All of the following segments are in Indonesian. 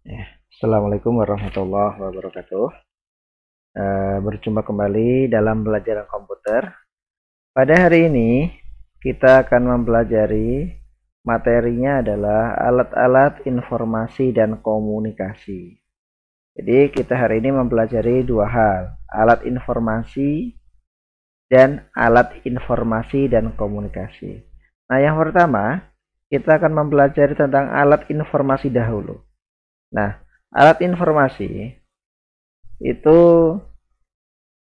Ya, Assalamualaikum warahmatullahi wabarakatuh. Berjumpa kembali dalam pelajaran komputer. Pada hari ini kita akan mempelajari materinya adalah alat-alat informasi dan komunikasi. Jadi kita hari ini mempelajari dua hal, alat informasi dan komunikasi. Nah, yang pertama kita akan mempelajari tentang alat informasi dahulu. Nah, alat informasi itu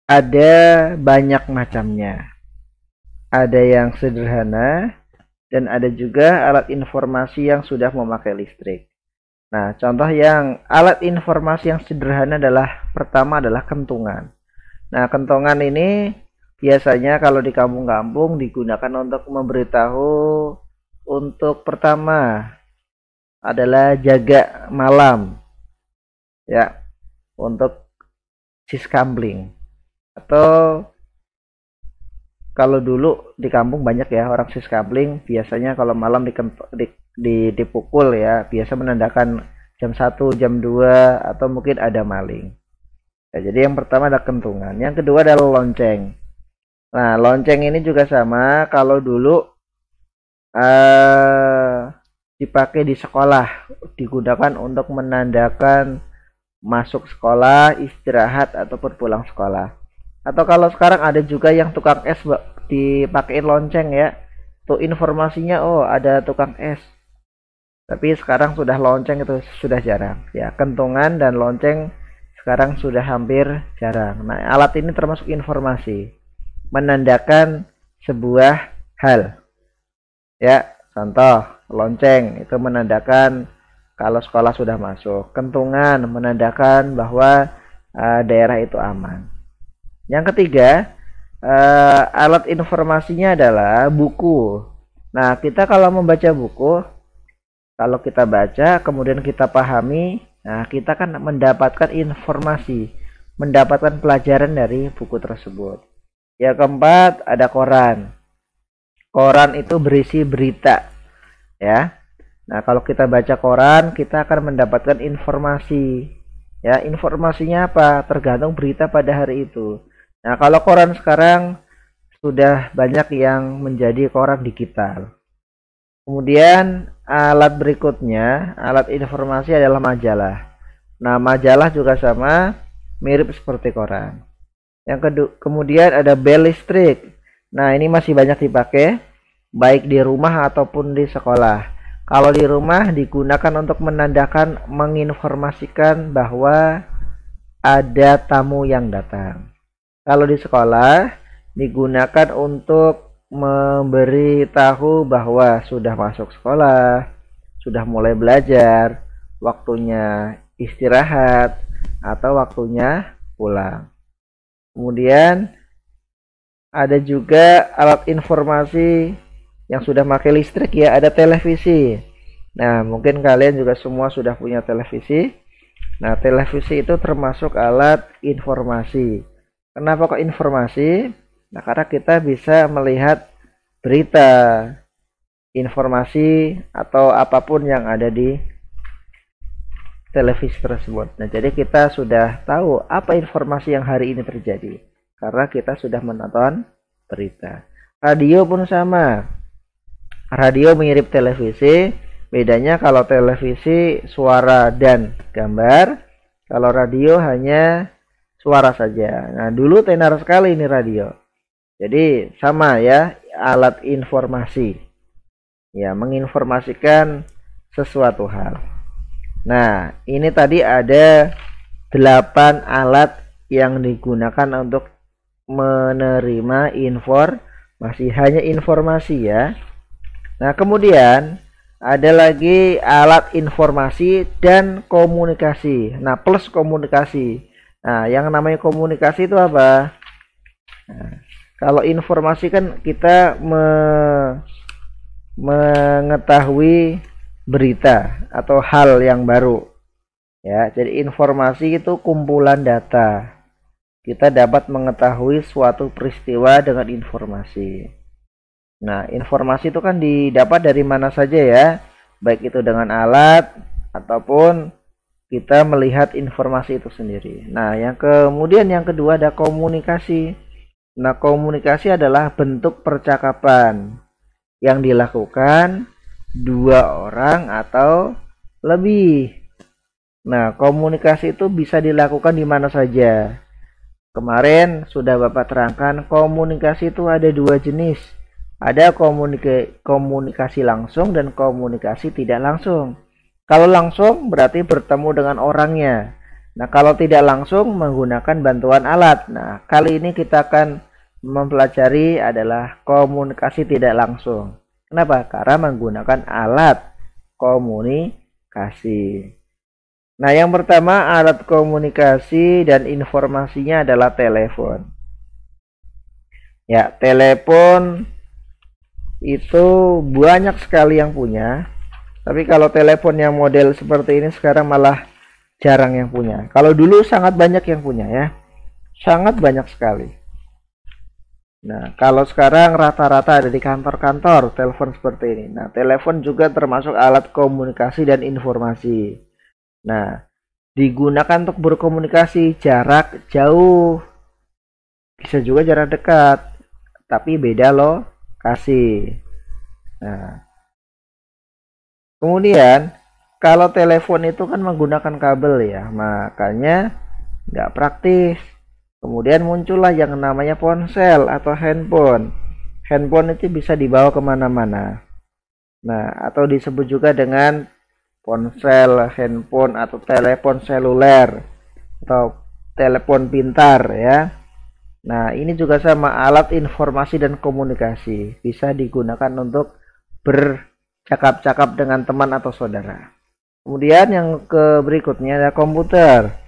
ada banyak macamnya. Ada yang sederhana dan ada juga alat informasi yang sudah memakai listrik. Nah, contoh yang alat informasi yang sederhana adalah pertama adalah kentungan. Nah, kentongan ini biasanya kalau di kampung-kampung digunakan untuk memberitahu untuk pertama adalah jaga malam, ya, untuk siskambling. Atau kalau dulu di kampung banyak ya orang siskambling, biasanya kalau malam dipukul ya, biasa menandakan jam 1, jam 2, atau mungkin ada maling. Ya, jadi yang pertama ada kentungan, yang kedua adalah lonceng. Nah, lonceng ini juga sama, kalau dulu dipakai di sekolah, digunakan untuk menandakan masuk sekolah, istirahat, ataupun pulang sekolah. Atau kalau sekarang ada juga yang tukang es dipakein lonceng ya, tuh informasinya oh ada tukang es. Tapi sekarang sudah lonceng itu sudah jarang ya, kentungan dan lonceng sekarang sudah hampir jarang. Nah, alat ini termasuk informasi, menandakan sebuah hal ya. Contoh, lonceng itu menandakan kalau sekolah sudah masuk. Kentungan menandakan bahwa daerah itu aman. Yang ketiga, alat informasinya adalah buku. Nah, kita kalau membaca buku, kalau kita baca kemudian kita pahami, nah kita kan mendapatkan informasi, mendapatkan pelajaran dari buku tersebut. Yang keempat, ada koran. Koran itu berisi berita ya. Nah, kalau kita baca koran, kita akan mendapatkan informasi. Ya, informasinya apa? Tergantung berita pada hari itu. Nah, kalau koran sekarang sudah banyak yang menjadi koran digital. Kemudian alat berikutnya, alat informasi adalah majalah. Nah, majalah juga sama, mirip seperti koran. Kemudian ada bel listrik. Nah, ini masih banyak dipakai baik di rumah ataupun di sekolah. Kalau di rumah digunakan untuk menandakan, menginformasikan bahwa ada tamu yang datang. Kalau di sekolah digunakan untuk memberitahu bahwa sudah masuk sekolah, sudah mulai belajar, waktunya istirahat atau waktunya pulang. Kemudian ada juga alat informasi yang sudah pakai listrik ya, ada televisi. Nah, mungkin kalian juga semua sudah punya televisi. Nah, televisi itu termasuk alat informasi. Kenapa kok informasi? Nah, karena kita bisa melihat berita, informasi, atau apapun yang ada di televisi tersebut. Nah, jadi kita sudah tahu apa informasi yang hari ini terjadi karena kita sudah menonton berita. Radio pun sama. Radio mirip televisi, bedanya kalau televisi suara dan gambar, kalau radio hanya suara saja. Nah, dulu tenar sekali ini radio. Jadi sama ya, alat informasi. Ya, menginformasikan sesuatu hal. Nah, ini tadi ada 8 alat yang digunakan untuk menerima informasi, hanya informasi ya. Nah, kemudian ada lagi alat informasi dan komunikasi. Nah, plus komunikasi. Nah, yang namanya komunikasi itu apa? Nah, kalau informasi kan kita mengetahui berita atau hal yang baru ya. Jadi informasi itu kumpulan data, kita dapat mengetahui suatu peristiwa dengan informasi. Nah, informasi itu kan didapat dari mana saja ya, baik itu dengan alat ataupun kita melihat informasi itu sendiri. Nah, yang kedua ada komunikasi. Nah, komunikasi adalah bentuk percakapan yang dilakukan dua orang atau lebih. Nah, komunikasi itu bisa dilakukan di mana saja. Kemarin sudah Bapak terangkan, komunikasi itu ada dua jenis. Ada komunikasi langsung dan komunikasi tidak langsung. Kalau langsung berarti bertemu dengan orangnya. Nah, kalau tidak langsung menggunakan bantuan alat. Nah, kali ini kita akan mempelajari adalah komunikasi tidak langsung. Kenapa? Karena menggunakan alat komunikasi. Nah, yang pertama alat komunikasi dan informasinya adalah telepon. Ya, telepon itu banyak sekali yang punya. Tapi kalau telepon yang model seperti ini sekarang malah jarang yang punya. Kalau dulu sangat banyak yang punya ya. Sangat banyak sekali. Nah, kalau sekarang rata-rata ada di kantor-kantor telepon seperti ini. Nah, telepon juga termasuk alat komunikasi dan informasi. Nah, digunakan untuk berkomunikasi jarak jauh. Bisa juga jarak dekat. Tapi beda lokasi. Nah, kemudian kalau telepon itu kan menggunakan kabel ya, makanya nggak praktis. Kemudian muncullah yang namanya ponsel atau handphone. Handphone itu bisa dibawa kemana-mana. Nah, atau disebut juga dengan ponsel, handphone atau telepon seluler atau telepon pintar ya. Nah, ini juga sama alat informasi dan komunikasi. Bisa digunakan untuk bercakap-cakap dengan teman atau saudara. Kemudian yang berikutnya ada komputer.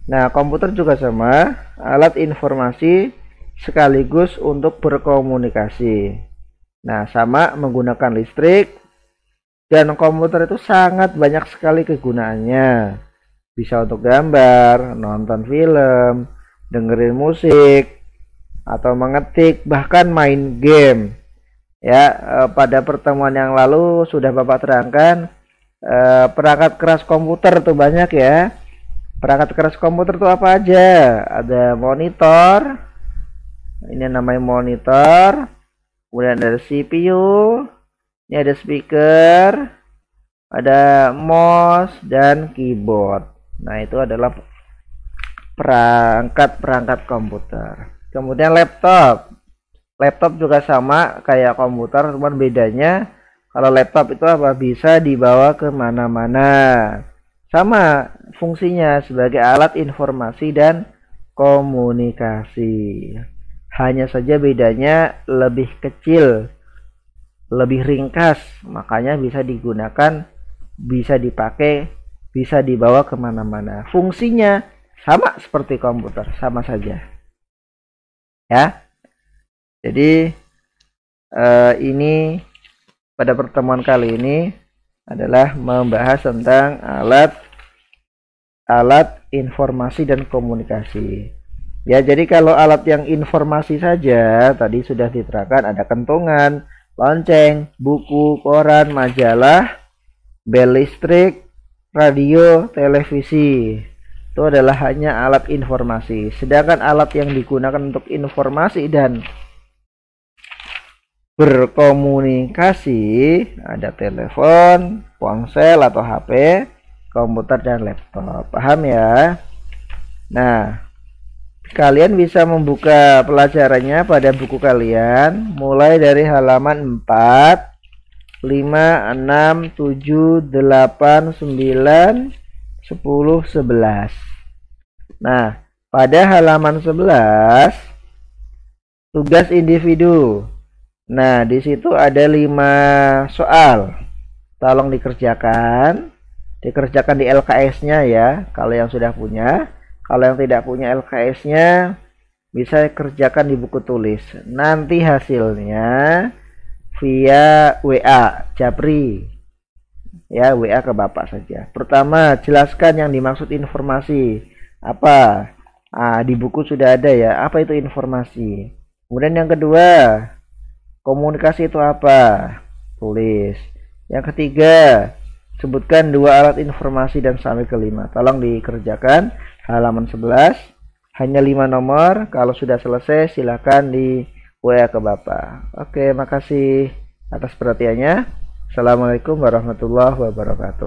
Nah, komputer juga sama, alat informasi sekaligus untuk berkomunikasi. Nah, sama menggunakan listrik, dan komputer itu sangat banyak sekali kegunaannya. Bisa untuk gambar, nonton film, dengerin musik, atau mengetik, bahkan main game. Ya, pada pertemuan yang lalu sudah Bapak terangkan perangkat keras komputer tuh banyak ya. Perangkat keras komputer tuh apa aja? Ada monitor. Ini namanya monitor. Kemudian ada CPU. Ini ada speaker. Ada mouse dan keyboard. Nah, itu adalah perangkat komputer. Kemudian laptop. Laptop juga sama kayak komputer, cuman bedanya kalau laptop itu apa? Bisa dibawa kemana-mana. Sama fungsinya sebagai alat informasi dan komunikasi. Hanya saja bedanya lebih kecil, lebih ringkas, makanya bisa digunakan, bisa dipakai, bisa dibawa kemana-mana. Fungsinya sama seperti komputer, sama saja. Ya. Jadi ini pada pertemuan kali ini adalah membahas tentang alat informasi dan komunikasi. Ya, jadi kalau alat yang informasi saja tadi sudah diterangkan, ada kentongan, lonceng, buku, koran, majalah, bel listrik, radio, televisi. Itu adalah hanya alat informasi. Sedangkan alat yang digunakan untuk informasi dan berkomunikasi ada telepon, ponsel atau HP, komputer dan laptop. Paham ya? Nah, kalian bisa membuka pelajarannya pada buku kalian mulai dari halaman 4, 5, 6, 7, 8, 9, 10, 11. Nah, pada halaman 11 tugas individu. Nah, di situ ada 5 soal. Tolong dikerjakan. Dikerjakan di LKS-nya ya, kalau yang sudah punya. Kalau yang tidak punya LKS-nya, bisa kerjakan di buku tulis. Nanti hasilnya via WA, Japri. Ya, WA ke Bapak saja. Pertama, jelaskan yang dimaksud informasi. Apa? Di buku sudah ada ya. Apa itu informasi? Kemudian yang kedua, komunikasi itu apa? Tulis. Yang ketiga, Sebutkan 2 alat informasi dan sampai ke 5. Tolong dikerjakan halaman 11. Hanya 5 nomor. Kalau sudah selesai silahkan di WA ke Bapak. Oke, makasih atas perhatiannya. Assalamualaikum warahmatullahi wabarakatuh.